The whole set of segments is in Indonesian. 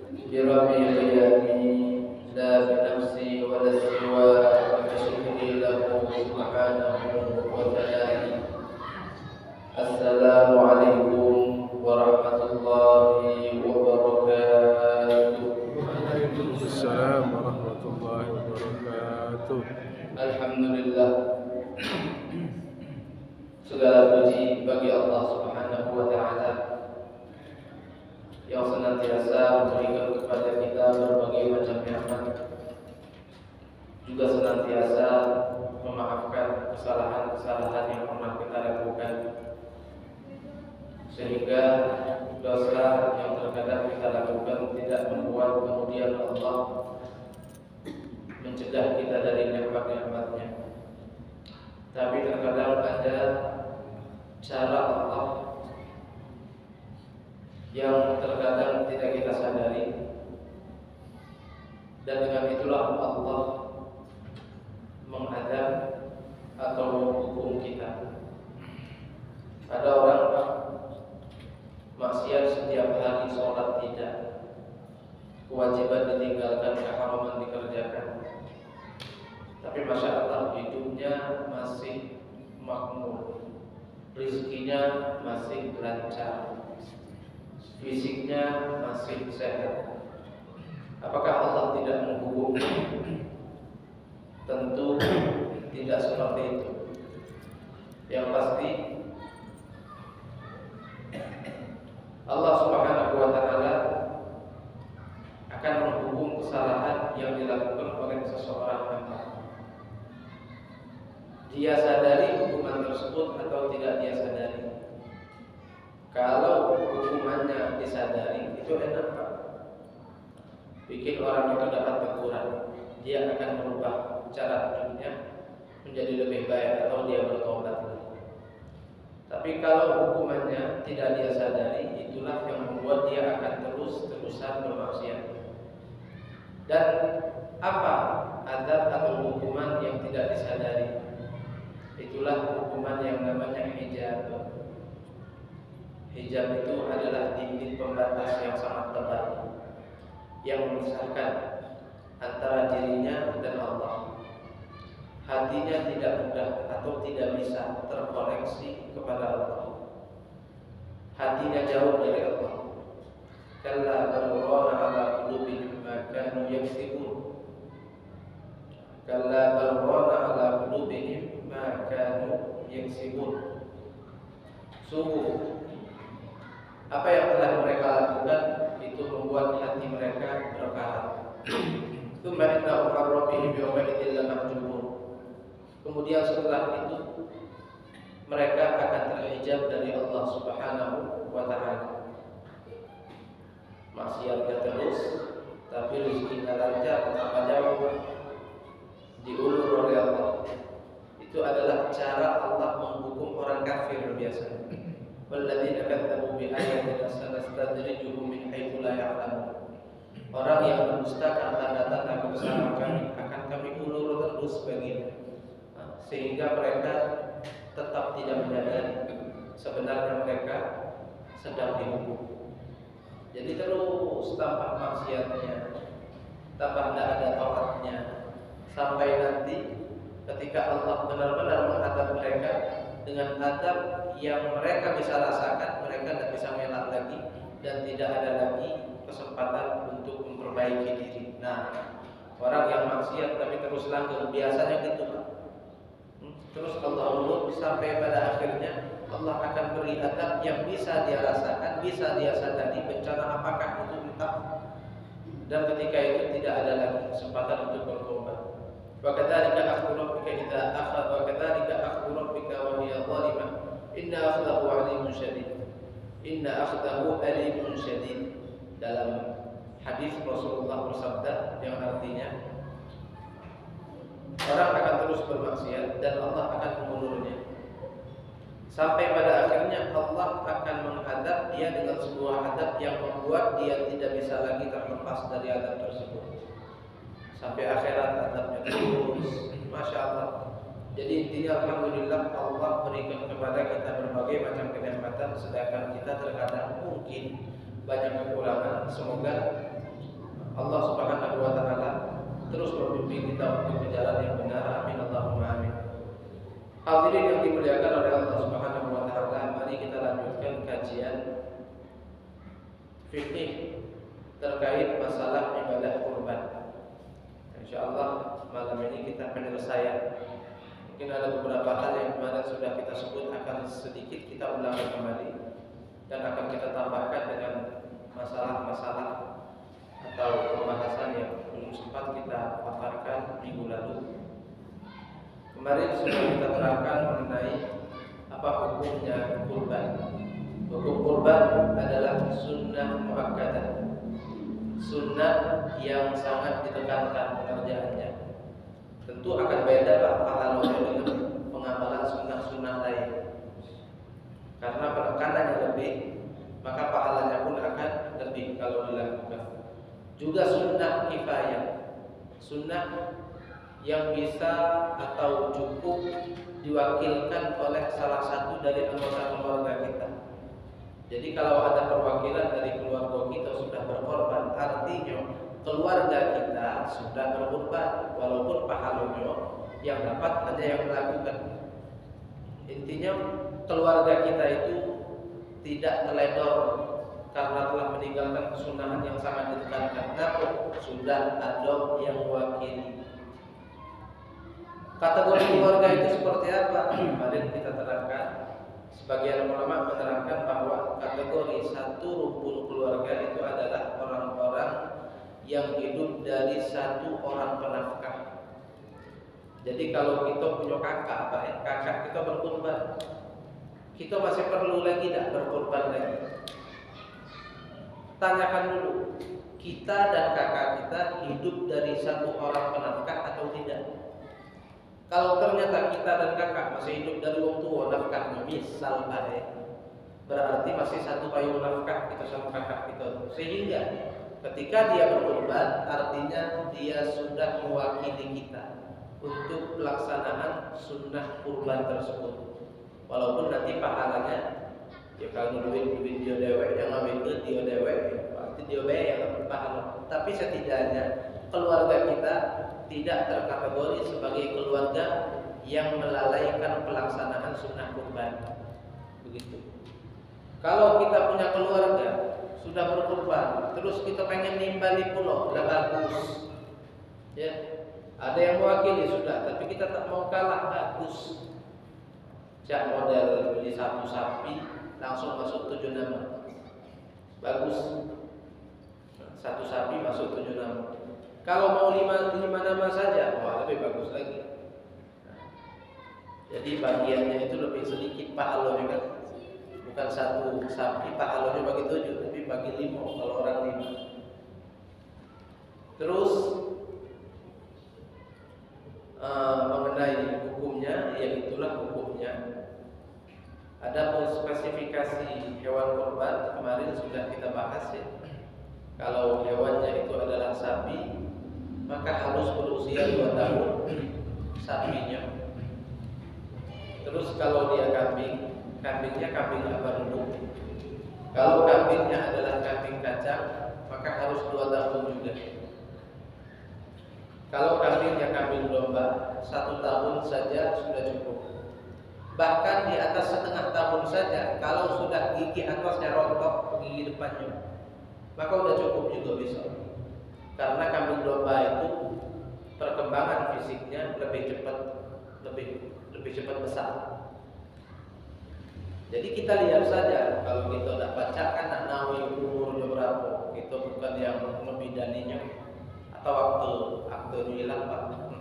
بربي قيامي لا بنفسي ولا سوى وبشكري له سبحانه وتعالى. السلام عليكم ورحمة الله وبركاته. Waalaikumsalam warahmatullahi wabarakatuh. Alhamdulillah, segala puji bagi Allah Subhanahu wa taala yang senantiasa memberikan kepada kita berbagai macam nikmat, juga senantiasa memaafkan kesalahan-kesalahan yang pernah kita lakukan, sehingga dosa yang terkadang kita lakukan tidak membuat kemudian Allah mencegah kita dari nikmat-nikmatnya. Tapi terkadang ada cara Allah yang terkadang tidak kita sadari, dan dengan itulah Allah menghadap atau menghukum kita. Ada orang maksiat setiap hari, sholat tidak, kewajiban ditinggalkan, keharaman dikerjakan, tapi masya Allah hidupnya masih makmur, rizkinya masih lancar, fisiknya masih sehat. Apakah Allah tidak menghukum? Tentu tidak seperti itu. Yang pasti Allah Subhanahu wa taala akan menghukum kesalahan yang dilakukan oleh seseorang hamba. Dia sadari hukuman tersebut atau tidak dia sadari. Kalau hukumannya disadari, itu enak Pak. Bikin orang itu dapat teguran, dia akan merubah cara hidupnya menjadi lebih baik atau dia bertobat. Tapi kalau hukumannya tidak dia sadari, itulah yang membuat dia akan terus-terusan bermaksiat. Dan apa azab atau hukuman yang tidak disadari? Itulah hukuman yang namanya hijab. Hijab itu adalah dinding pembatas yang sangat tebal yang memisahkan antara dirinya dan Allah. Hatinya tidak mudah atau tidak bisa terkoneksi kepada Allah. Hatinya jauh dari Allah. Kalla bal rana ala qulubihim ma kanu yaksibun. Kalla bal rana ala qulubihim ma kanu yaksibun. Sungguh apa yang telah mereka lakukan itu membuat hati mereka berkarat. Tsumma innahum an rabbihim yawma idzin lamahjubun. Kemudian setelah itu mereka akan terhijab dari Allah Subhanahu wa taala. Maksiatnya terus, tapi rezekinya lancar, tanpa jauh diulur oleh Allah. Itu adalah cara Allah menghukum orang kafir biasanya. Walladzina kadzdzabu bi ayatina sanastadrijuhum min haitsu la ya'lamun. Orang yang mendustakan tanda-tanda kebesaran kami akan kami ulur terus baginya, sehingga mereka tetap tidak menyadari sebenarnya mereka sedang dihukum. Jadi terus tampak maksiatnya, tampak tidak ada taatnya, sampai nanti ketika Allah benar-benar menghadap mereka dengan adab yang mereka bisa rasakan, mereka tidak bisa mengelak lagi dan tidak ada lagi kesempatan untuk memperbaiki diri. Nah, orang yang maksiat tapi terus langgeng biasanya gitu Pak. Terus Allah ulur sampai pada akhirnya Allah akan beri adab yang bisa dia rasakan, bisa dia sadari bencana apakah itu entah. Dan ketika itu tidak ada lagi kesempatan untuk bertobat. Wa kadzalika akhdhu rabbika idza akhadha wa kadzalika akhdhu rabbika wa hiya zalimah inna akhdahu alimun syadid. Inna akhdahu alimun syadid. Dalam hadis Rasulullah bersabda yang artinya orang akan terus bermaksiat dan Allah akan mengulurnya. Sampai pada akhirnya Allah akan menghadap dia dengan sebuah adab yang membuat dia tidak bisa lagi terlepas dari adab tersebut. Sampai akhirat adabnya terus. Masya Allah. Jadi intinya alhamdulillah Allah berikan kepada kita berbagai macam kenikmatan, sedangkan kita terkadang mungkin banyak kekurangan. Semoga kita untuk ke jalan yang benar. Amin Allahumma amin. Hadirin yang dimuliakan oleh Allah Subhanahu wa taala, mari kita lanjutkan kajian fikih terkait masalah ibadah kurban. Insyaallah malam ini kita penyelesaian. Mungkin ada beberapa hal yang kemarin sudah kita sebut, akan sedikit kita ulangi kembali dan akan kita tambahkan dengan masalah-masalah atau pembahasan yang belum sempat kita paparkan minggu lalu. Kemarin sudah kita terangkan mengenai apa hukumnya kurban. Hukum kurban adalah sunnah muakkadah, sunnah yang sangat ditekankan pengerjaannya. Tentu akan beda pahalanya dengan pengamalan sunnah-sunnah lain. Karena penekanannya lebih, maka pahalanya pun akan lebih kalau dilakukan. Juga sunnah kifayah, sunnah yang bisa atau cukup diwakilkan oleh salah satu dari anggota keluarga kita. Jadi kalau ada perwakilan dari keluarga kita sudah berkorban, artinya keluarga kita sudah berkorban, walaupun pahalanya yang dapat ada yang melakukan. Intinya keluarga kita itu tidak teledor karena telah meninggalkan kesunahan yang sangat ditekankan. Namun sudah ada yang mewakili. Kategori keluarga itu seperti apa? Kemarin kita terangkan. Sebagian ulama menerangkan bahwa kategori satu rukun keluarga itu adalah orang-orang yang hidup dari satu orang penafkah. Jadi kalau kita punya kakak, kakak kita berkorban, kita masih perlu lagi tidak berkorban lagi? Tanyakan dulu, kita dan kakak kita hidup dari satu orang penafkah atau tidak? Kalau ternyata kita dan kakak masih hidup dari wong tua nafkahnya, misal berarti masih satu payung nafkah kita sama kakak kita. Sehingga ketika dia berkorban, artinya dia sudah mewakili kita untuk pelaksanaan sunnah kurban tersebut. Walaupun nanti pahalanya, ya kalau duit dia dewek, yang ngambil dia dewek, berarti dia yang dapat pahala. Tapi setidaknya keluarga kita tidak terkategori sebagai keluarga yang melalaikan pelaksanaan sunnah kurban. Begitu. Kalau kita punya keluarga sudah berkurban, terus kita pengen nimbali pulau, udah bagus. Ya, ada yang mewakili sudah, tapi kita tak mau kalah, bagus. Jak model beli satu sapi langsung masuk 7 nama, bagus. Satu sapi masuk 7 nama. Kalau mau 5 nama saja, wah lebih bagus lagi. Jadi bagiannya itu lebih sedikit pahalanya kan. Bukan satu sapi pahalanya bagi 7, tapi bagi 5 kalau orang 5. Terus mengenai hukumnya, ya itulah hukumnya. Ada spesifikasi hewan kurban kemarin sudah kita bahas ya. Kalau hewannya itu adalah sapi, maka harus berusia 2 tahun sapinya. Terus kalau dia kambing, kambingnya kambing apa dulu? Kalau kambingnya adalah kambing kacang, maka harus 2 tahun juga. Kalau kambingnya kambing domba, 1 tahun saja sudah cukup. Bahkan di atas setengah tahun saja, kalau sudah gigi atasnya rontok, gigi depannya, maka sudah cukup juga bisa. Karena kambing domba itu perkembangan fisiknya lebih cepat, lebih cepat besar. Jadi kita lihat saja, kalau kita tidak baca kan nak nawi umurnya berapa, kita bukan yang membidaninya atau waktu hilang pak.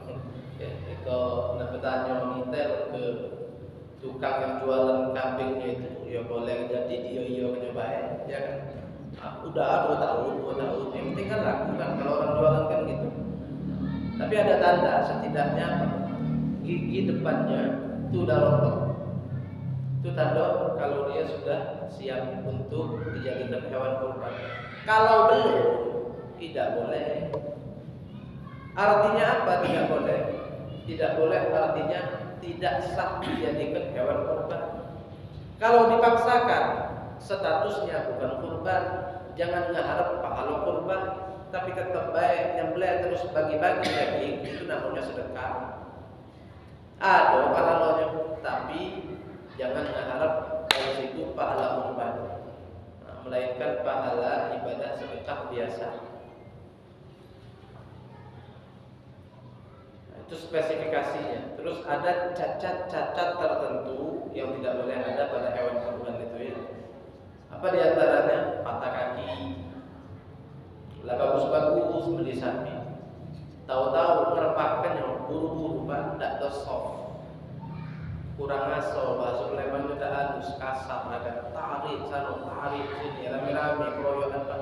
Ya, kita nak bertanya monitor ke tukang yang jualan kambingnya itu, ya boleh jadi dia mencoba ya kan. Udah 2 tahun, yang penting kan laku kan kalau orang jualan kan gitu. Tapi ada tanda setidaknya gigi depannya itu udah rontok. Itu tanda kalau dia sudah siap untuk dijadikan hewan kurban. Kalau belum, tidak boleh. Artinya apa tidak boleh? Tidak boleh artinya tidak sah dijadikan hewan kurban. Kalau dipaksakan, statusnya bukan kurban, jangan mengharap pahala kurban, tapi tapi tetap baik nyembelih terus bagi-bagi daging, itu namanya sedekah. Ada pahalanya, tapi jangan mengharap dari situ pahala kurban, melainkan pahala ibadah sedekah biasa. Itu spesifikasinya. Terus ada cacat-cacat tertentu yang tidak boleh ada pada hewan kurban itu ya. Apa diantaranya? Patah kaki. Lah bagus-bagus beli sapi, tahu-tahu merepakkannya buru-buru pak, tidak soft, kurang ngaso, bahasa Palembang sudah halus, kasar, ada tarik sana, tarik sini, rame-rame keroyokan pak.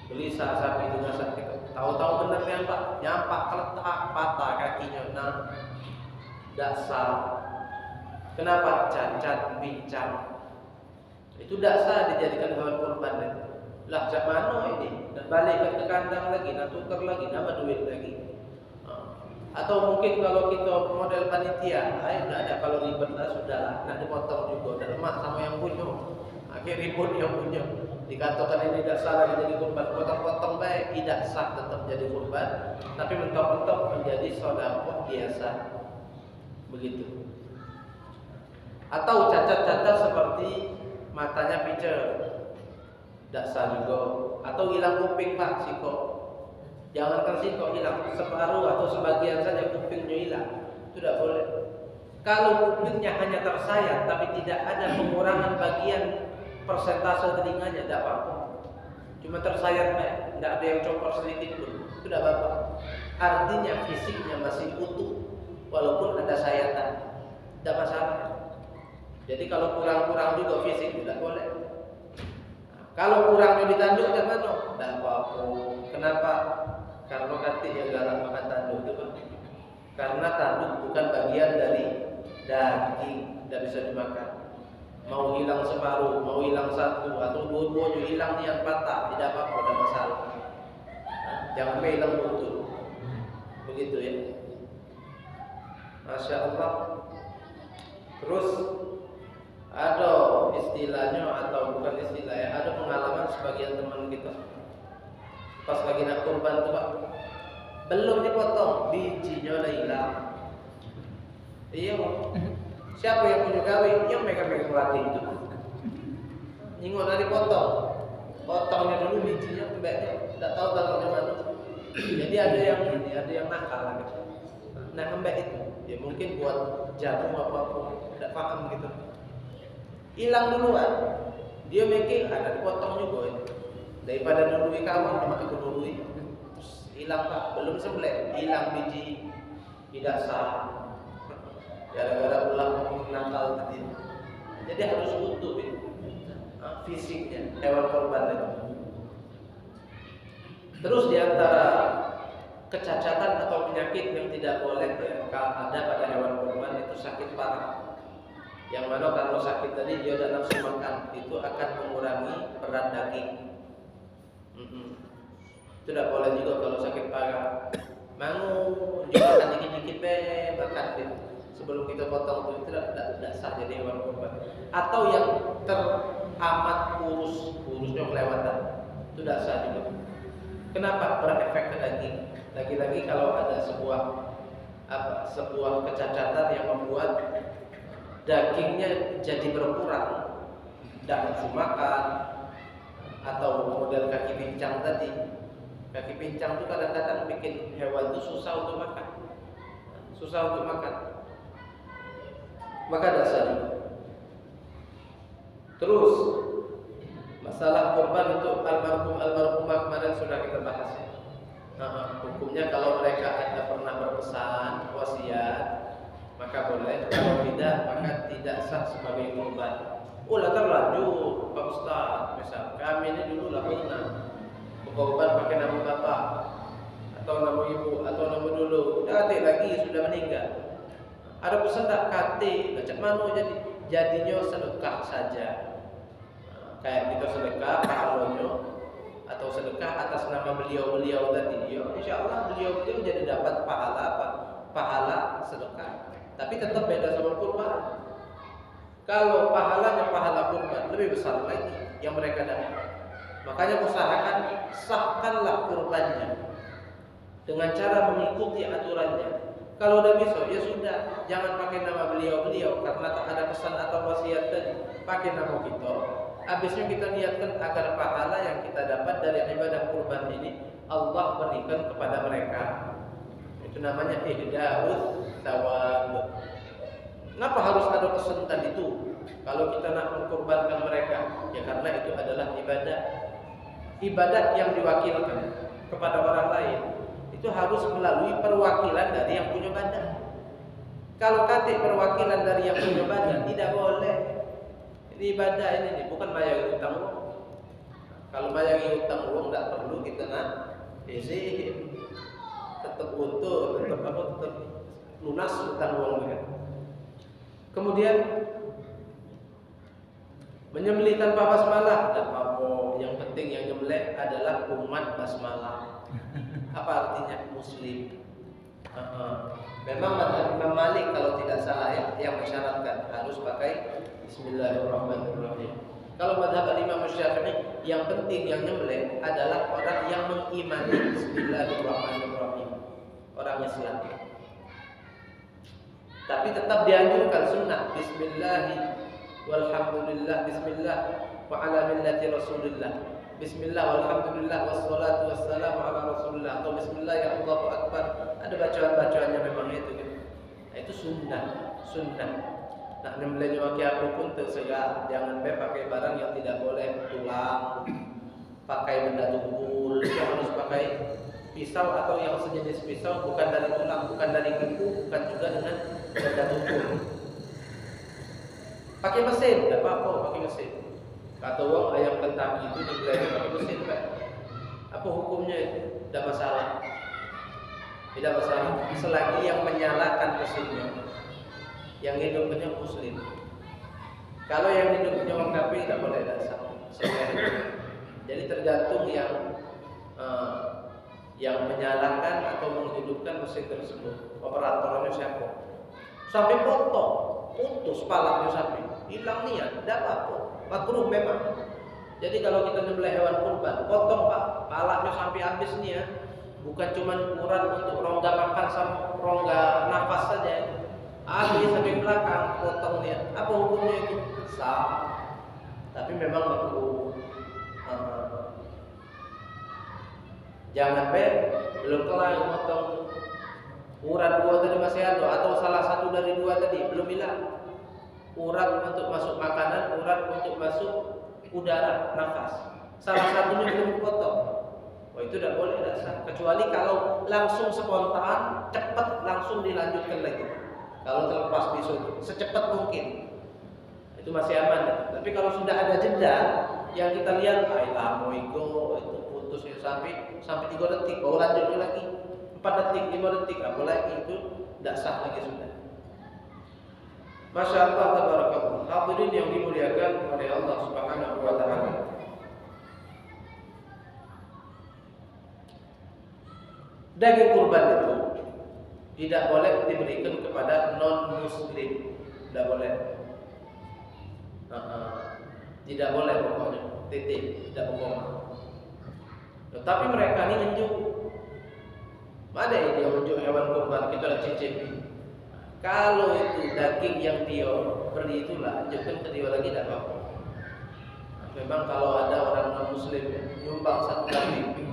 Beli sapi dengan sapi, tahu-tahu benar ya pak, nyampak keletak patah kakinya, nah dasar. Kenapa? Cacat, bincang. Itu dasar dijadikan hewan kurban itu. Lah jak mana ini? Dan balik ke kandang lagi, nak tukar lagi, nama duit lagi. Atau mungkin kalau kita model panitia, tidak ada, kalau ribet lah sudahlah, nak dipotong juga, dan lemak sama yang punya. Akhir ribut yang punya. Dikatakan ini tidak salah jadi kurban, potong-potong baik, tidak sah tetap jadi kurban, tapi mentok-mentok menjadi sedekah biasa. Begitu. Atau cacat-cacat seperti matanya picer, tidak sah juga. Atau hilang kuping pak, siko. Jangankan siko hilang, separuh atau sebagian saja kupingnya hilang, itu tidak boleh. Kalau kupingnya hanya tersayat, tapi tidak ada pengurangan bagian persentase telinganya, tidak apa-apa. Cuma tersayat, tidak ada yang copot sedikit pun, itu tidak apa-apa. Artinya fisiknya masih utuh, walaupun ada sayatan, tidak masalah. Jadi kalau kurang-kurang juga fisik tidak boleh. Kalau kurangnya ditanduk jangan mana? Tidak apa-apa. Kenapa? Karena katik yang galak makan tanduk itu Pak. Karena tanduk bukan bagian dari daging, tidak bisa dimakan. Mau hilang separuh, mau hilang satu, atau dua-duanya hilang yang patah, tidak apa-apa, tidak masalah. Jangan hilang betul. Begitu ya. Masya Allah. Terus ada istilahnya atau bukan istilah ya, ada pengalaman sebagian teman kita pas lagi nak kurban tuh Pak, belum dipotong bijinya udah hilang. Iya Pak, siapa yang punya gawe? Yang megang-megang latih itu nyinggung dari potong, potongnya dulu bijinya, kembaknya tidak tahu taruhnya mana. Jadi ada yang ini, ada yang nakal gitu. Nah kembak itu ya mungkin buat jamu apa-apa, tidak paham gitu. Hilang duluan, dia mikir ada dipotong juga ini. Daripada dului kawan, cuma aku dului. Hilang Pak, belum sembelih, hilang biji, tidak sah. Gara-gara ulah nakal tadi. Jadi harus utuh ini. Fisiknya hewan kurban itu. Terus diantara kecacatan atau penyakit yang tidak boleh ya, ada pada hewan kurban itu sakit parah. Yang mana kalau sakit tadi dia ada nafsu makan, itu akan mengurangi berat daging. Itu tidak boleh juga kalau sakit parah. Mau juga makan dikit-dikit makan deh. Sebelum kita potong itu tidak sah jadi hewan kurban. Atau yang teramat kurusnya kelewatan, itu tidak sah juga. Kenapa? Berefek ke daging. Lagi-lagi kalau ada sebuah kecacatan yang membuat dagingnya jadi berkurang, tidak nafsu makan, atau model kaki pincang tadi. Kaki pincang itu kadang-kadang bikin hewan itu susah untuk makan, maka dasar. Terus masalah kurban untuk almarhumah kemarin sudah kita bahas ya. Hukumnya kalau mereka ada pernah berpesan wasiat, maka boleh, kalau tidak maka tidak sah sebagai kurban. Lah terlanjur Pak Ustaz, misal kami ini dulu lah pernah berkorban pakai nama bapak atau nama ibu atau nama dulu, udah lagi sudah meninggal. Ada pesan tak kate, macam mana jadinya sedekah saja. Kayak kita sedekah pahalanya atau sedekah atas nama beliau tadi, ya insyaallah beliau jadi dapat pahala apa? Pahala sedekah. Tapi tetap beda sama kurban. Kalau pahalanya pahala kurban lebih besar lagi yang mereka dapat. Makanya usahakan sahkanlah kurbannya dengan cara mengikuti aturannya. Kalau udah bisa, ya sudah, jangan pakai nama beliau-beliau karena tak ada pesan atau wasiat tadi. Pakai nama kita. Habisnya kita niatkan agar pahala yang kita dapat dari ibadah kurban ini Allah berikan kepada mereka. Itu namanya ihda'us thawab. Kenapa harus ada pesan tadi itu? Kalau kita nak mengkurbankan mereka, ya karena itu adalah ibadah. Ibadah yang diwakilkan kepada orang lain itu harus melalui perwakilan dari yang punya badan. Kalau kata perwakilan dari yang punya badan tidak boleh. Ini ibadah ini bukan bayar utang uang. Kalau bayar utang uang tidak perlu kita nak izin. Tetap utuh, tetap lunas utang uangnya. Kemudian menyembelih tanpa basmalah tidak apa-apa. Yang penting yang nyembelih adalah umat basmalah. Apa artinya muslim? Memang mazhab Imam Malik kalau tidak salah yang mensyaratkan harus pakai Bismillahirrahmanirrahim. Kalau mazhab Imam Syafi'i yang penting yang nyembelih adalah orang yang mengimani Bismillahirrahmanirrahim, orang Islam. Tapi tetap dianjurkan sunnah Bismillahi walhamdulillah, Bismillah wa ala millati Rasulillah. Bismillah walhamdulillah wassalatu wassalamu ala Rasulillah, atau Bismillah ya Allahu Akbar. Ada bacaan-bacaannya memang itu kan. Itu sunnah. Nak nyembelih pakai apa pun terserah. Jangan pakai barang yang tidak boleh, tulang, pakai benda tumpul, harus pakai pisau atau yang sejenis pisau, bukan dari tulang, bukan dari kuku, bukan juga dengan benda tumpul. Pakai mesin, tidak apa-apa pakai mesin. Kata orang ayam Kentucky itu nyembelih pakai mesin, Pak. Apa hukumnya itu? Tidak masalah. Tidak masalah. Selagi yang menyalakan mesinnya yang hidupnya muslim. Kalau yang hidupnya orang kafir tidak boleh dasar. Jadi tergantung yang menyalakan atau menghidupkan mesin tersebut. Operatornya siapa? Sampai potong, putus palanya sapi, hilang niat, tidak apa-apa. Makruh memang. Jadi kalau kita nyembelih hewan kurban, potong Pak, palanya sampai habis nih ya. Bukan cuma ukuran untuk rongga makan sama rongga nafas saja. Habis sampai belakang potong dia. Apa hukumnya itu? Sah. Tapi memang makruh. Jangan belum kelar potong urat dua tadi masih ada, atau salah satu dari dua tadi belum hilang. Urat untuk masuk makanan, urat untuk masuk udara, nafas. Salah satunya belum dipotong. Oh itu tidak boleh, tidak sah. Kecuali kalau langsung spontan, cepat langsung dilanjutkan lagi. Kalau terlepas bisu, secepat mungkin, itu masih aman. Tapi kalau sudah ada jeda, yang kita lihat, lama itu putus ya, sampai 3 detik, baru lanjutnya lagi 4 detik, 5 detik, apalagi itu tidak sah lagi sudah. Masya Allah, tabarakallah. Hadirin yang dimuliakan oleh Allah Subhanahu wa Ta'ala. Daging kurban itu tidak boleh diberikan kepada non-muslim. Tidak boleh. Tidak boleh pokoknya. Titik, tidak boleh. Tetapi mereka ini menunjuk. Ada yang dia menunjuk hewan kurban, kita ada cicipi. Kalau itu daging yang dia beri itulah, jangan ke dia lagi tidak apa-apa. Memang kalau ada orang non-muslim nyumbang satu kambing,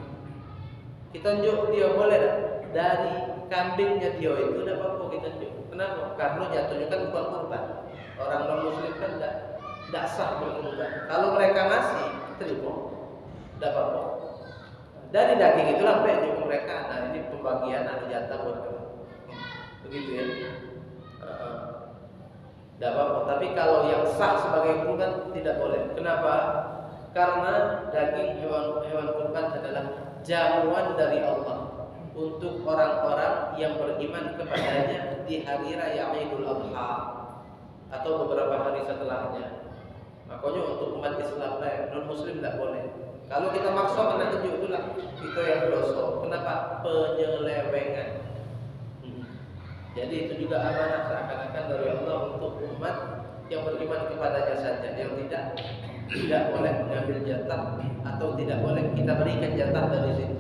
kita tunjuk dia boleh tak? Dari kambingnya dia itu tidak apa-apa kita tunjuk. Kenapa? Karena jatuhnya kan bukan kurban. Orang non-muslim kan tidak sah berkurban. Kalau mereka ngasih, terima, tidak apa-apa. Dari daging itulah banyak mereka. Nah ini pembagian ada jatah buat kamu. Begitu ya. Tidak apa-apa. Tapi kalau yang sah sebagai kurban tidak boleh. Kenapa? Karena daging hewan kurban adalah jamuan dari Allah untuk orang-orang yang beriman kepadanya di hari raya Idul Adha atau beberapa hari setelahnya. Makanya untuk umat Islam non muslim tidak boleh. Kalau kita maksa kena keju itulah kita yang dosa. Kenapa? Penyelewengan. Jadi itu juga amanah seakan-akan dari Allah untuk umat yang beriman kepadanya saja, yang tidak tidak boleh mengambil jatah atau tidak boleh kita berikan jatah dari situ.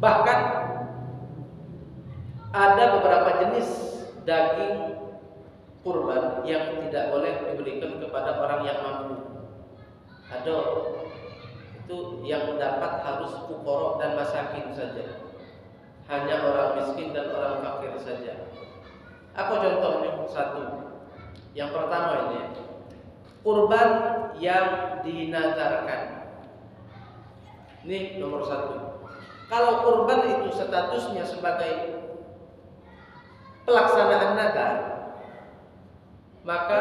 Bahkan ada beberapa jenis daging kurban yang tidak boleh diberikan kepada orang yang mampu. Ada itu yang dapat harus fuqara dan masakin saja. Hanya orang miskin dan orang fakir saja. Apa contohnya? Satu. Yang pertama ini kurban yang dinadarkan. Ini nomor satu. Kalau kurban itu statusnya sebagai pelaksanaan nadar, maka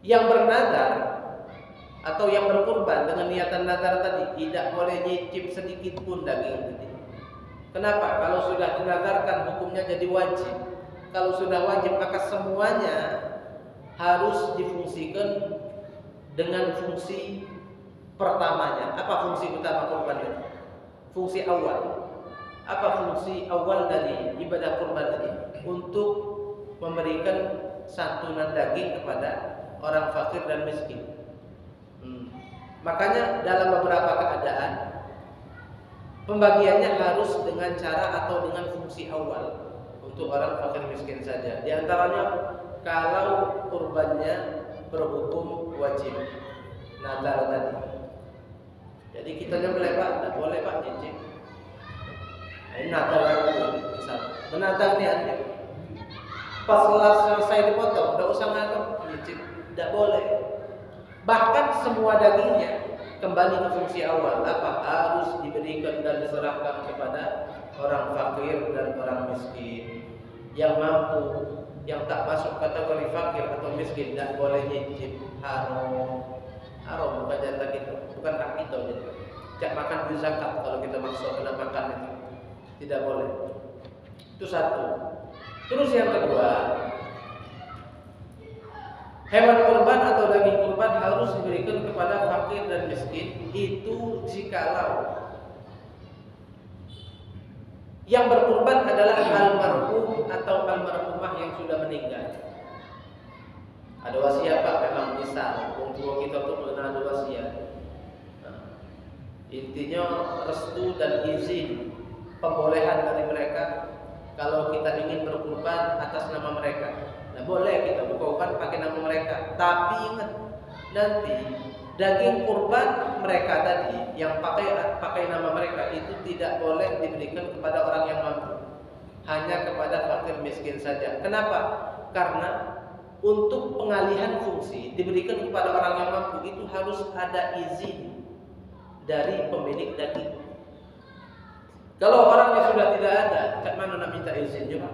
yang bernadar atau yang berkurban dengan niatan nadar tadi tidak boleh nyicip sedikit pun daging tadi. Kenapa? Kalau sudah dinadarkan hukumnya jadi wajib. Kalau sudah wajib maka semuanya harus difungsikan dengan fungsi pertamanya. Apa fungsi utama kurban itu? Fungsi awal. Apa fungsi awal dari ibadah kurban tadi? Untuk memberikan santunan daging kepada orang fakir dan miskin. Makanya dalam beberapa keadaan pembagiannya harus dengan cara atau dengan fungsi awal untuk orang fakir miskin saja. Di antaranya kalau kurbannya berhukum wajib nadar tadi. Jadi kita nyembelih Pak, tidak boleh Pak nyicip. Ini nadar lagi misal. Menadar niatnya. Pas selesai dipotong, tidak usah ngadep nyicip, tidak boleh. Bahkan semua dagingnya kembali ke fungsi awal. Apa? Harus diberikan dan diserahkan kepada orang fakir dan orang miskin. Yang mampu, yang tak masuk kategori fakir atau miskin tidak boleh nyicip. Haram bukan jatah kita, bukan hak kita. Tidak makan duit zakat kalau kita maksud kena makan itu tidak boleh. Itu satu. Terus yang kedua, hewan kurban atau daging kurban harus diberikan kepada fakir dan miskin itu jikalau yang berkurban adalah almarhum atau almarhumah yang sudah meninggal. Ada wasiat Pak, memang misal orang tua kita tuh pernah ada wasiat. Intinya restu dan izin pembolehan dari mereka kalau kita ingin berkurban atas nama mereka. Nah, boleh kita berkurban pakai nama mereka. Tapi ingat, nanti daging kurban mereka tadi yang pakai nama mereka itu tidak boleh diberikan kepada orang yang mampu. Hanya kepada fakir miskin saja. Kenapa? Karena untuk pengalihan fungsi diberikan kepada orang yang mampu itu harus ada izin dari pemilik daging. Kalau orangnya sudah tidak ada, kat mana nak minta izin juga?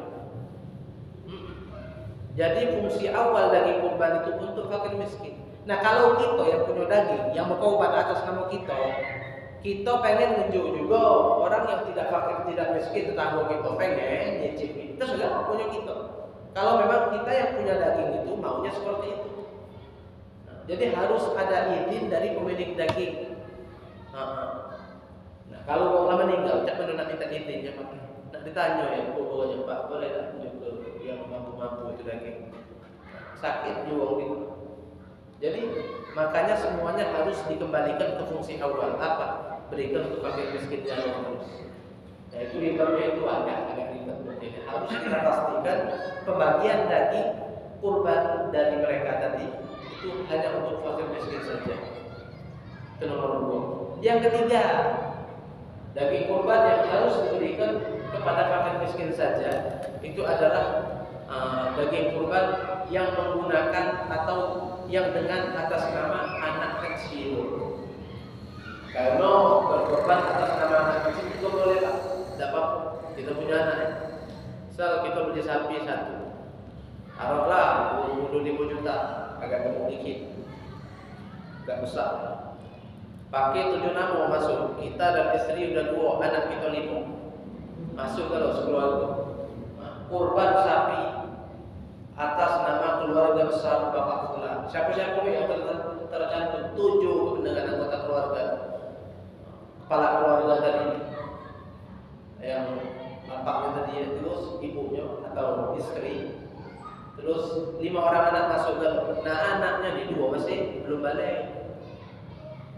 Jadi fungsi awal daging kurban itu untuk fakir miskin. Nah kalau kita yang punya daging, yang berkorban atas nama kita pengen nunjuk juga orang yang tidak fakir, tidak miskin, tetangga kita pengen nyicip, kita sudah punya kita. Kalau memang kita yang punya daging itu maunya seperti itu. Nah, jadi harus ada izin dari pemilik daging. Nah, kalau orang meninggal, tak benar nak minta izinnya Pak. Nak ditanya ya, pokoknya Pak, boleh tak tunjuk ke yang mampu-mampu itu daging. Sakit juga gitu. Jadi makanya semuanya harus dikembalikan ke fungsi awal. Apa? Berikan untuk fakir miskin yang terus. Nah itu ribetnya itu agak ribet. Jadi harus kita pastikan pembagian daging kurban dari mereka tadi itu hanya untuk fakir miskin saja. Itu nomor 2. Yang ketiga, daging kurban yang harus diberikan kepada fakir miskin saja itu adalah daging kurban yang menggunakan atau yang dengan atas nama anak kecil. Karena berkorban atas nama anak kecil juga boleh Pak. Tidak apa-apa. Kita punya anak. Misal kita beli sapi 1, taruhlah 25 juta, agak gemuk dikit, agak besar. Pakai 7 nama masuk. Kita dan istri udah 2, anak kita 5. Masuk kalau sekeluarga. Kurban sapi atas nama keluarga besar Bapak Fulan. Siapa-siapa yang tercantum 7 dengan anggota keluarga. Kepala keluarga tadi yang bapaknya tadi, terus ibunya atau istri, terus 5 orang anak masuk ke, nah anaknya nih 2 masih belum balik.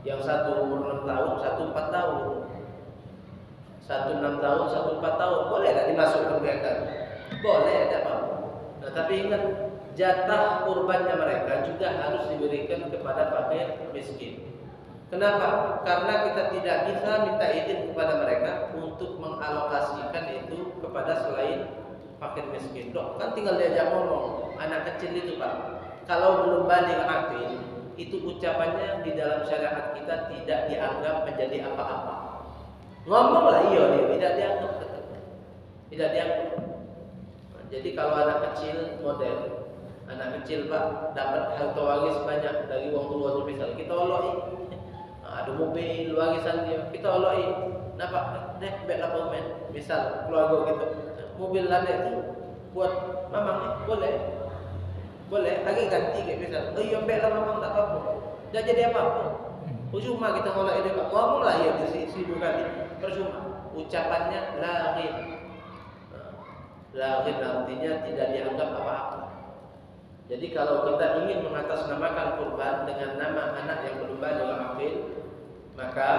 Yang satu umur 6 tahun, satu 4 tahun. Satu 6 tahun, satu 4 tahun. Boleh tak dimasukkan mereka? Boleh, tidak apa-apa. Nah, tapi ingat, jatah kurbannya mereka juga harus diberikan kepada fakir miskin. Kenapa? Karena kita tidak bisa minta izin kepada mereka untuk mengalokasikan itu kepada selain fakir miskin. Loh, kan tinggal diajak ngomong. Anak kecil itu, Pak, kalau belum balik akil, itu ucapannya di dalam syariat kita tidak dianggap menjadi apa-apa. Ngomonglah iya dia, tidak dianggap. Tidak dianggap. Jadi kalau anak kecil model, anak kecil Pak dapat harta waris banyak dari wong tua itu, misal kita oloi, ada mobil warisan dia, kita oloi, napa deh bek apartemen, misal keluarga kita, mobil lada itu buat mamang, boleh, lagi ganti kayak misal, oh iya bek lah mamang tak apa-apa, dah jadi apa-apa, percuma kita ngolak dia Pak, ngomonglah ya di seribu kali, percuma, ucapannya larin. Larin artinya tidak dianggap apa-apa. Jadi kalau kita ingin mengatasnamakan kurban dengan nama anak yang belum balik akil, maka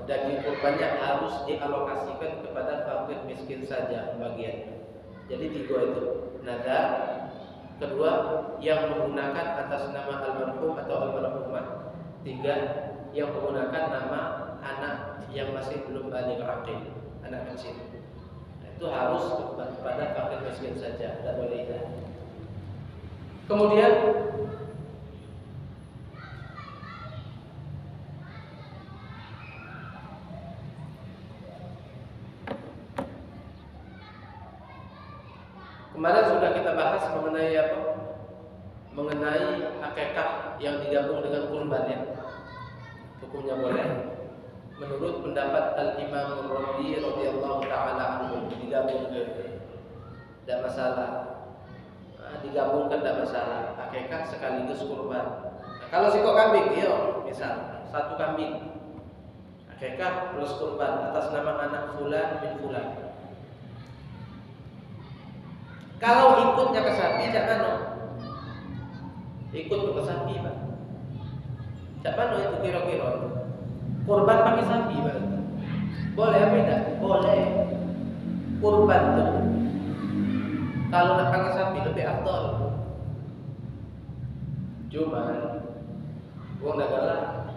daging kurbannya harus dialokasikan kepada fakir miskin saja bagian. Jadi 3 itu, nadar. Kedua, yang menggunakan atas nama almarhum atau almarhumah. 3, yang menggunakan nama anak yang masih belum balik akil, anak kecil. Itu harus kepada fakir miskin saja, tidak boleh tidak. Kemudian kemarin sudah kita bahas mengenai apa? Mengenai akikah yang digabung dengan kurban ya. Hukumnya boleh. Menurut pendapat Al-Imam Ar-Rabi radhiyallahu taala anhu digabungkan, tidak masalah. Digabungkan tidak masalah. Akikah sekaligus kurban. Nah, kalau sikok kambing, iya, misal 1 kambing, akikah plus kurban atas nama anak fulan bin fulan. Kalau ikutnya ke sapi, jangan ikut ke sapi, Pak. Jangan itu kira-kira. Kurban pakai sapi, Pak. Boleh apa tidak? Boleh. Kurban tuh kalau nak pakai sapi lebih afdal. Cuman uang dagang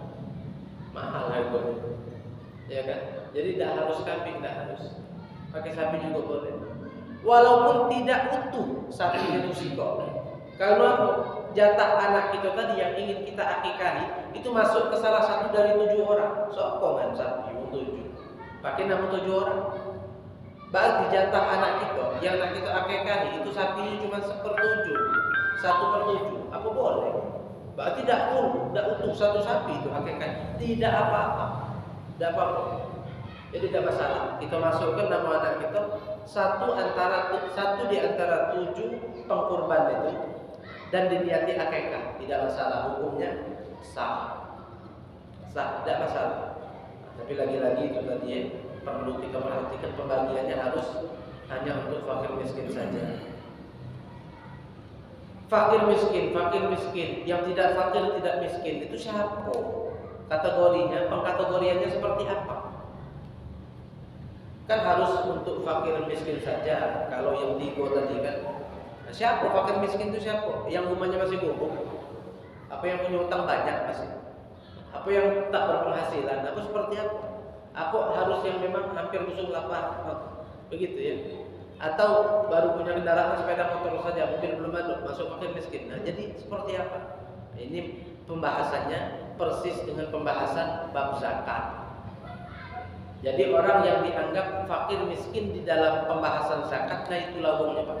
mahal harganya, ya kan? Jadi tidak harus kambing, tidak harus. Pakai sapi juga boleh. Walaupun tidak utuh sapi itu sikok. Kalau jatah anak kita tadi yang ingin kita akikahi itu masuk ke salah satu dari 7 orang, sokongan sapi 7. Pakai nama 7 orang. Berarti jatah anak kita yang nak kita akikahi itu sapinya cuma 1/7, 1/7. Apa boleh? Berarti tidak utuh satu sapi itu akikahi. Tidak apa-apa. Tidak apa-apa. Jadi tidak masalah. Kita masukkan nama anak kita satu di antara 7 pengkurban itu dan diniati akikah, tidak masalah, hukumnya sah, tidak masalah. Tapi lagi-lagi itu tadi ya, perlu kita perhatikan pembagiannya harus hanya untuk fakir miskin saja. Fakir miskin, yang tidak fakir tidak miskin itu siapa? Kategorinya, pengkategoriannya seperti apa? Kan harus untuk fakir miskin saja. Kalau yang 3 tadi kan, siapa fakir miskin itu siapa? Yang rumahnya masih gubuk, apa yang punya utang banyak masih, apa yang tak berpenghasilan, apa seperti apa? Apa harus yang memang hampir musuh lapar, begitu ya? Atau baru punya kendaraan sepeda motor saja, mungkin belum ada, masuk fakir miskin. Nah, jadi seperti apa? Ini pembahasannya persis dengan pembahasan bab zakat. Jadi orang yang dianggap fakir miskin di dalam pembahasan zakat, nah itulah hukumnya, Pak.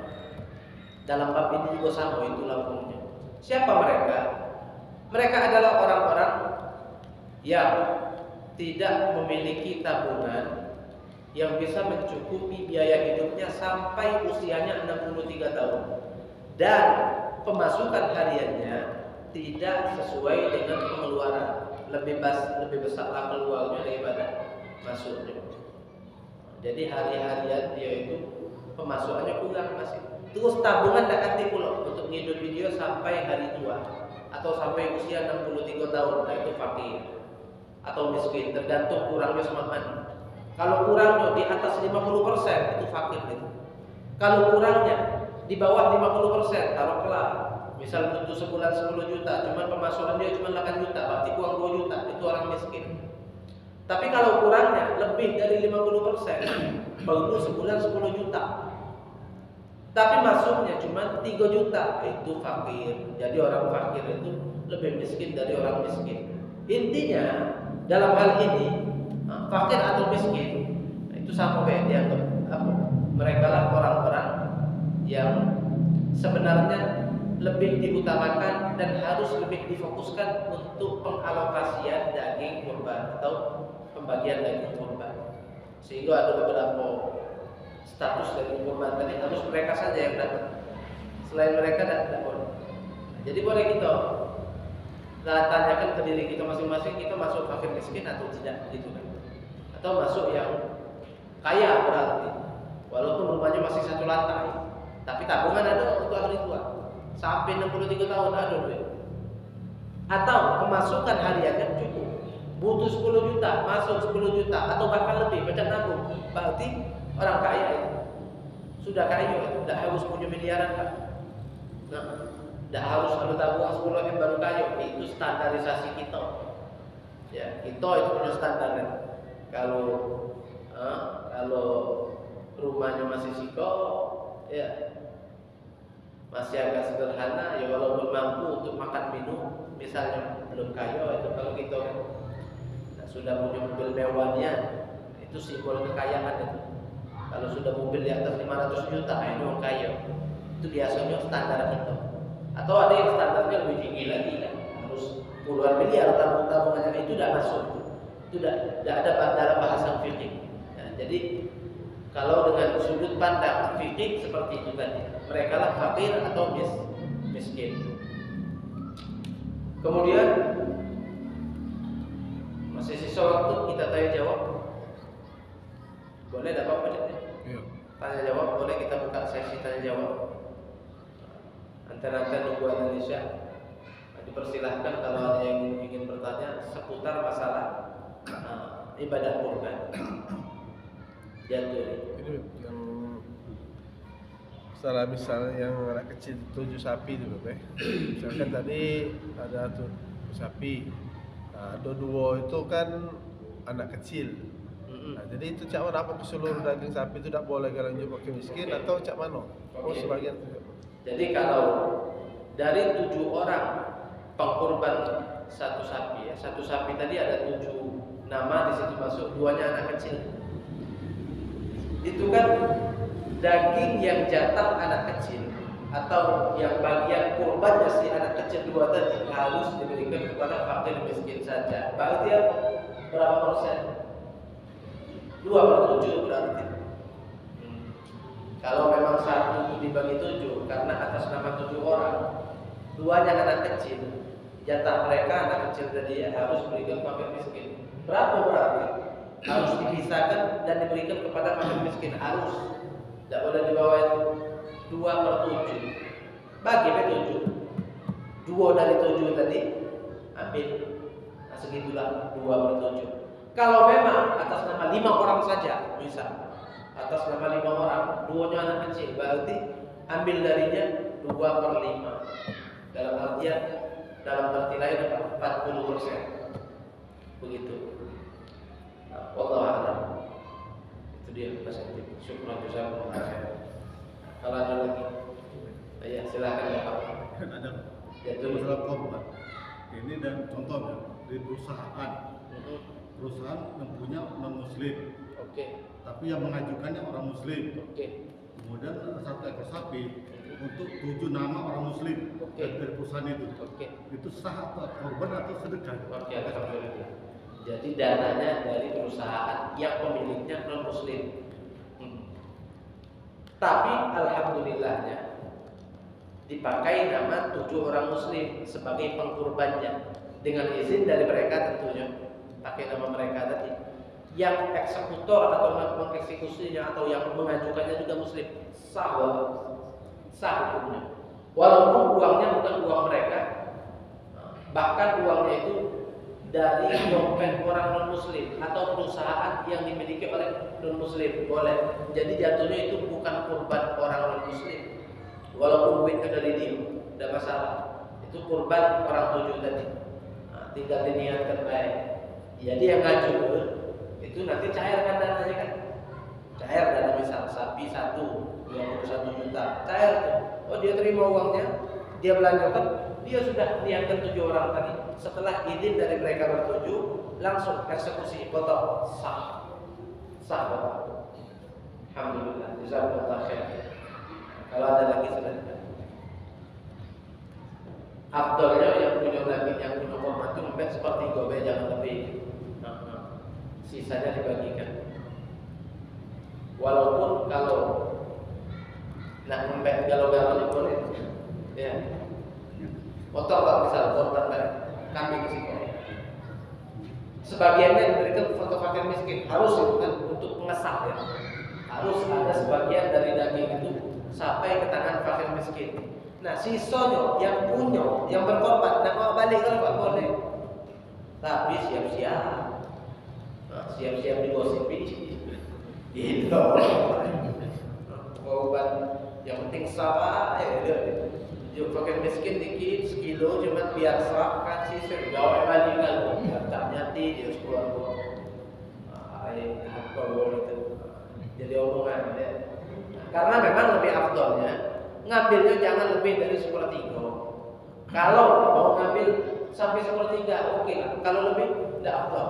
Dalam bab ini juga sama, itulah hukumnya. Siapa mereka? Mereka adalah orang-orang yang tidak memiliki tabungan yang bisa mencukupi biaya hidupnya sampai usianya 63 tahun. Dan pemasukan hariannya tidak sesuai dengan pengeluaran. Lebih besarlah keluarnya daripada masuknya. Jadi hari-harian dia itu pemasukannya kurang masih. Terus tabungan tak ganti pula untuk menghidupi dia sampai hari tua atau sampai usia 63 tahun, nah itu fakir atau miskin, tergantung kurangnya semakin. Kalau kurangnya di atas 50% itu fakir gitu. Kalau kurangnya di bawah 50%, taruhlah misal butuh sebulan 10 juta, cuman pemasukan dia cuma 8 juta, berarti kurang 2 juta, itu orang miskin. Tapi kalau kurangnya lebih dari 50%, baru sebulan 10 juta. Tapi masuknya cuma 3 juta, itu fakir. Jadi orang fakir itu lebih miskin dari orang miskin. Intinya dalam hal ini fakir atau miskin itu sama kayak dianggap apa? Mereka lah orang-orang yang sebenarnya lebih diutamakan dan harus lebih difokuskan untuk pengalokasian daging kurban atau pembagian daging kurban. Sehingga ada beberapa status daging kurban tadi harus mereka saja yang dapat. Selain mereka tidak boleh. Jadi boleh kita tanyakan ke diri kita masing-masing, kita masuk fakir miskin atau tidak gitu kan? Atau masuk yang kaya berarti, walaupun rumahnya masih satu lantai, tapi tabungan ada untuk hari tua sampai 63 tahun ada duit. Atau pemasukan hariannya cukup, butuh 10 juta, masuk 10 juta atau bahkan lebih, macam nabung. Berarti orang kaya itu sudah kaya, itu tidak harus punya miliaran kan? Nah, tidak harus ada tabungan 10 M baru kaya. Itu standarisasi kita. Ya, kita itu punya standarnya. Kalau rumahnya masih siko, ya masih agak sederhana, ya walaupun mampu untuk makan minum, misalnya belum kaya itu kalau kita sudah punya mobil mewahnya, itu simbol kekayaan itu. Kalau sudah mobil di atas 500 juta, ini orang kaya. Itu biasanya standar kita. Atau ada yang standarnya lebih tinggi lagi kan, harus puluhan miliar tabungannya, itu tidak masuk. Itu tidak ada dalam bahasan fikih. Nah, jadi kalau dengan sudut pandang fikih seperti itu tadi, mereka lah fakir atau miskin. Kemudian masih sisa waktu, kita tanya jawab. Boleh tak apa-apa ya? Tanya jawab boleh, kita buka sesi tanya jawab. Antara nunggu Indonesia. Dipersilahkan kalau ada yang ingin bertanya seputar masalah ibadah kurban. Jatuh. Ini yang misalnya yang anak kecil 7 sapi itu Bapak. Misalkan tadi ada tuh sapi, nah, ada 2 itu kan anak kecil. Nah, jadi itu cak mana, apa seluruh daging sapi itu tidak boleh kalau pakai miskin atau cak mana? Oh sebagian. Jadi kalau dari 7 orang pengkurban satu sapi, ya, satu sapi tadi ada 7 nama, di situ masuk 2-nya anak kecil. Itu kan daging yang jatah anak kecil atau yang bagian kurbannya si anak kecil 2 tadi harus diberikan kepada fakir miskin saja. Berarti ya berapa persen? 2/7 berarti. Kalau memang 1 dibagi 7 karena atas nama 7 orang, 2-nya anak kecil, jatah mereka anak kecil tadi ya harus berikan fakir miskin. Berapa berarti? Harus dipisahkan dan diberikan kepada fakir miskin, harus. Tidak boleh di bawah itu. 2/7 bagi 7. 2 dari 7 tadi ambil. Nah, segitulah 2/7. Kalau memang atas nama 5 orang saja, misal atas nama 5 orang, 2-nya anak kecil, berarti ambil darinya 2/5. Dalam arti lain apa? 40%. Begitu. Nah, wallahu a'lam. Itu dia Mas Edi. Syukur jazakumullah khairan. Kalau ada lagi, ya silakan ya Pak. Ada. Yaitu Masalah korban. Ini dan contohnya di perusahaan yang punya non muslim, Oke. tapi yang mengajukannya orang muslim. Oke. Kemudian 1 ekor sapi untuk 7 nama orang muslim dari perusahaan itu. Oke. Itu sah atau korban atau sedekah? Oke, alhamdulillah. Jadi dananya dari perusahaan yang pemiliknya non muslim. Tapi alhamdulillahnya dipakai nama 7 orang muslim sebagai pengkurbannya dengan izin dari mereka tentunya, pakai nama mereka tadi. Yang eksekutor atau mengeksekusinya atau yang mengajukannya juga muslim, sah. sah hukumnya. Walaupun uangnya bukan uang mereka, bahkan uangnya itu dari dompet orang non muslim atau perusahaan yang dimiliki oleh non muslim, boleh. Jadi jatuhnya itu bukan kurban orang non muslim. Walaupun duitnya dari dia, tidak masalah. Itu kurban orang tujuh tadi. Tinggal diniatkan baik. Jadi yang ngaju itu nanti cairkan dananya kan. Cair dana misal sapi 21 juta. Cair tuh. Oh dia terima uangnya, dia belanjakan, dia sudah niatkan 7 orang tadi. Setelah izin dari mereka bertujuh, langsung eksekusi potong sah. Sah potong. Alhamdulillah. Jazakumullah khair. Kalau ada lagi silakan. Afdalnya yang punya daging, yang punya korban itu sampai seperti gobe, jangan lebih. Sisanya dibagikan. Walaupun kalau nak ngempet galau-galau boleh, ya. Potong kalau misal korban kambing sih. Sebagiannya diberikan foto fakir miskin, harus itu kan untuk pengesah ya. Harus ada sebagian dari daging itu sampai ke tangan fakir miskin. Nah, sisanya yang punya, yang berkorban, nak mau balik kalau tak boleh. Tapi siap-siap, siap-siap digosipi. Itu korban yang penting sawah, Yuk fakir miskin dikit, sekilo cuma biar serapkan sisa. Gawe balik kan, tak nyati dia keluar. Apa itu? Jadi omongan ya. Karena memang lebih afdolnya ngambilnya jangan lebih dari 1/3. Kalau mau ngambil sampai 1/3 oke lah. Kalau lebih tidak afdol.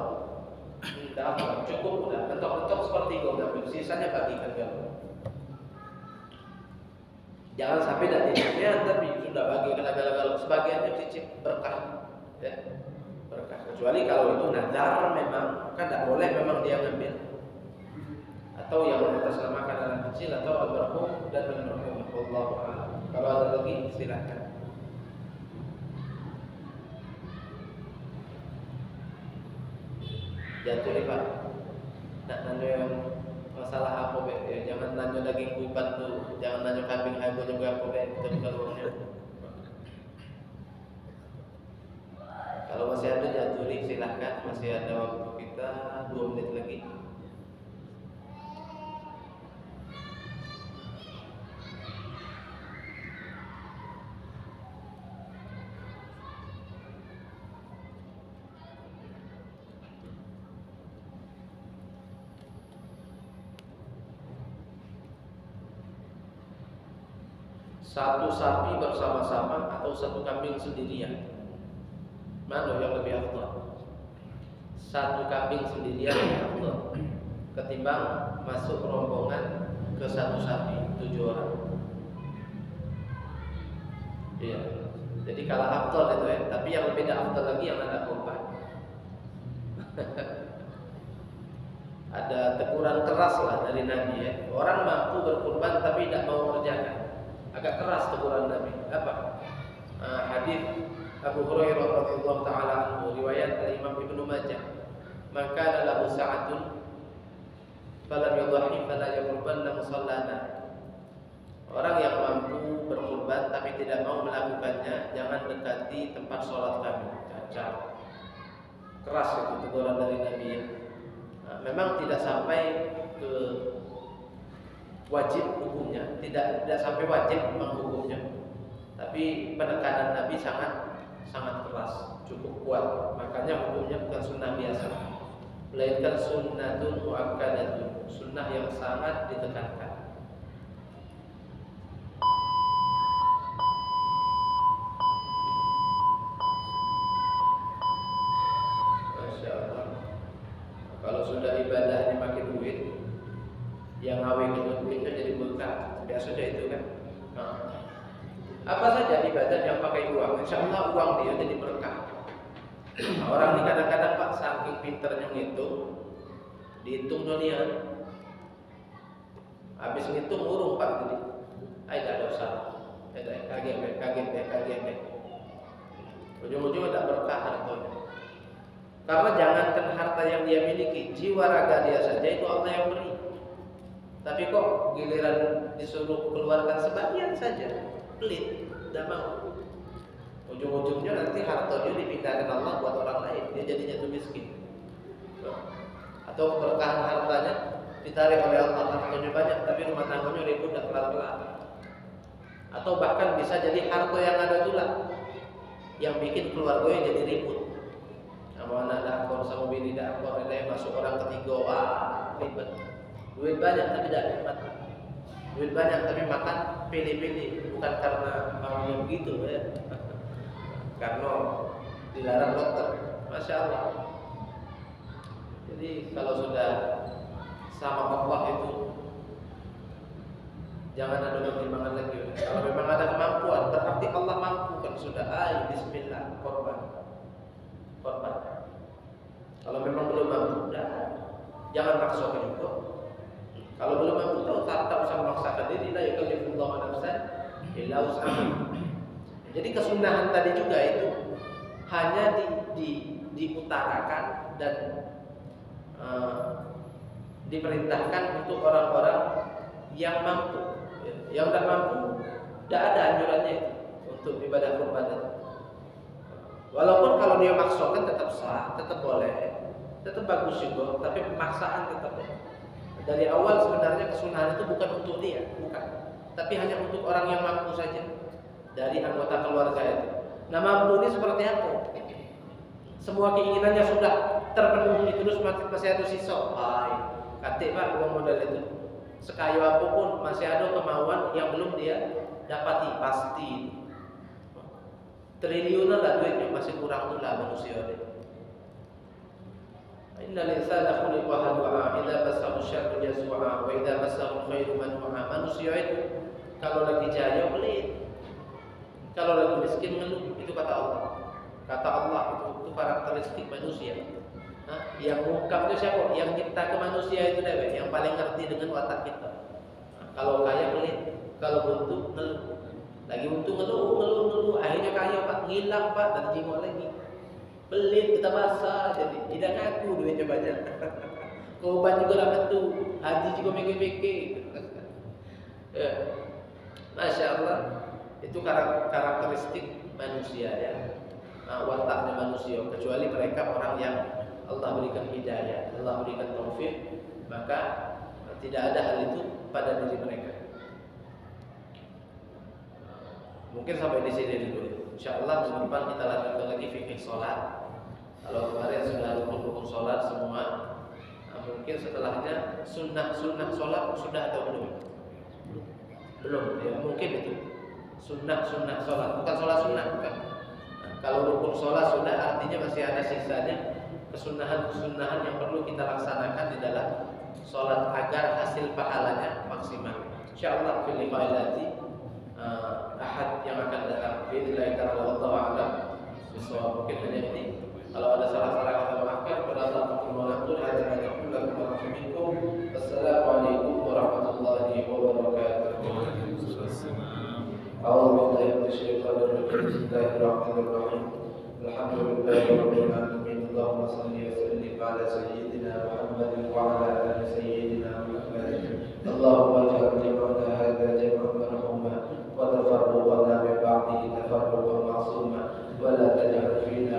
Tidak afdol. Cukup udah mentok-mentok 1/3 ngambil. Sisanya bagikan kalau. Jangan sampai tidak dicicipnya, tapi sudah bagi kalau sebagiannya cicip berkah, ya. Berkah. Kecuali kalau itu nazar memang kan tidak boleh memang dia ngambil. Atau yang mengatasnamakan anak kecil atau almarhum dan almarhum. Wallahu a'lam. Kalau ada lagi silakan. Jatuh nih Pak. Nak nanya yang masalah apa be? Ya, jangan nanya daging kuipan tuh, jangan nanya kambing harga juga apa be? Itu bukan uangnya. Kalau masih ada jatuh nih silakan. Masih ada waktu kita 2 menit lagi. Satu sapi bersama-sama atau satu kambing sendirian? Mana yang lebih afdal? Satu kambing sendirian lebih afdal ketimbang masuk rombongan ke satu sapi 7 orang. Iya. Jadi kalah afdal itu ya. Tapi yang lebih afdal lagi yang ada korban. Ada teguran keras lah dari Nabi ya. Orang mampu berkorban tapi tidak mau mengerjakan. Agak keras teguran Nabi. Apa? Hadis Abu Hurairah radhiyallahu taala anhu, riwayat Al-Imam Ibnu Majah. Maka lahu sa'atun falam yudhi fala yaqurbanna musallana. Orang yang mampu berkorban tapi tidak mau melakukannya, jangan dekati tempat sholat kami. Cacat. Keras itu teguran dari Nabi ya. Memang tidak sampai ke wajib hukumnya, tidak sampai wajib memang hukumnya. Tapi penekanan Nabi sangat keras, cukup kuat. Makanya hukumnya bukan sunnah biasa, melainkan sunnatun muakkadatun, sunnah yang sangat ditekankan. Masya Allah. Kalau sudah ibadahnya pakai duit, yang awet itu duitnya jadi berkah. Biasa saja itu kan. Apa saja ibadah yang pakai uang, insya Allah uang dia jadi berkah. Orang ini kadang-kadang Pak saking pinternya ngitung, dihitung dunia, habis ngitung urung Pak jadi, tidak ada usaha, kaget. Ujung-ujungnya tidak berkah hartanya. Karena jangankan harta yang dia miliki, jiwa raga dia saja itu Allah yang beri. Tapi kok giliran disuruh keluarkan sebagian saja, pelit, tidak mau. Ujung-ujungnya nanti hartanya dipindahkan Allah buat orang lain, dia jadi jatuh miskin. Atau keberkahan hartanya ditarik oleh Allah, hartanya banyak tapi rumah tangganya ribut dan kelar-kelar. Atau bahkan bisa jadi harta yang ada tulah yang bikin keluarganya jadi ribut. Sama anak dakor, sama bini dakor, ada yang masuk orang ketiga, wah ribet. Duit banyak tapi tidak nikmat. Duit banyak tapi makan pilih-pilih, bukan karena maunya begitu ya. Karena dilarang dokter. Masya Allah. Jadi kalau sudah sama Allah itu jangan ada pertimbangan lagi. Kalau memang ada kemampuan, berarti Allah mampu kan sudah. Bismillah, korban. Kalau memang belum mampu, jangan maksakan juga. Kalau belum mampu, tak usah memaksakan diri. La yukallifullahu nafsan illa wus'aha. Jadi kesunahan tadi juga itu hanya diutarakan dan diperintahkan untuk orang-orang yang mampu. Yang tidak mampu, tidak ada anjurannya untuk ibadah kurban itu. Walaupun kalau dia maksakan tetap sah, tetap boleh, tetap bagus juga, tapi pemaksaan tetap boleh. Dari awal sebenarnya kesunahan itu bukan untuk dia, bukan, tapi hanya untuk orang yang mampu saja dari anggota keluarga itu. Nah, mampu ini seperti apa? Semua keinginannya sudah terpenuhi, terus masih ada sisa. Katik pak uang modal itu. Sekaya apapun masih ada kemauan yang belum dia dapati, pasti. Triliunan lah duitnya, masih kurang tu lah manusia ini. Innal insana khuliqa halu'a, idza massahu syarru jazua wa idza massahu khairu manua. Manusia itu kalau lagi jaya pelit, kalau lagi miskin ngeluh. Itu kata Allah. Kata Allah itu karakteristik manusia. Yang mungkap itu siapa? Yang cipta ke manusia itu deh, yang paling ngerti dengan watak kita. Kalau kaya pelit, kalau buntu ngeluh. Lagi untung ngeluh, akhirnya kaya pak, ngilang pak, dan jingok lagi. Pelit kita basah, jadi tidak ngaku duitnya banyak. Korban juga lah betul, haji juga mikir-mikir. Ya. Masya Allah, itu karakteristik manusia ya. Wataknya manusia, kecuali mereka orang yang Allah berikan hidayah, Allah berikan taufik, maka tidak ada hal itu pada diri mereka. Mungkin sampai di sini dulu. Insyaallah minggu depan kita lanjutkan lagi fikih sholat. Kalau kemarin sudah rukun-rukun sholat semua, mungkin setelahnya sunnah sholat sudah atau belum? Belum ya, mungkin itu sunnah sholat, bukan sholat sunnah bukan. Kalau rukun sholat sudah, artinya masih ada sisanya kesunahan yang perlu kita laksanakan di dalam sholat agar hasil pahalanya maksimal. Insyaallah fil liqa'ilati Ahad yang akan datang. Billahi ta'ala wallahu a'lam bishawab. Mungkin hanya ini. Kalau ada salah-salah kata maafkan kepada Allah Subhanahu wa ta'ala. Wassalamualaikum warahmatullahi wabarakatuh. A'udzu billahi minasyaitonir rajim. Bismillahirrahmanirrahim. Alhamdulillahi rabbil alamin. Allahumma shalli wa sallim ala sayyidina Muhammadin wa ala ali sayyidina Muhammadin. Allahumma ij'al jam'ana hadza jam'an marhuma wa tafarraqana min ba'dihi tafarruqan ma'suma wa la taj'al fina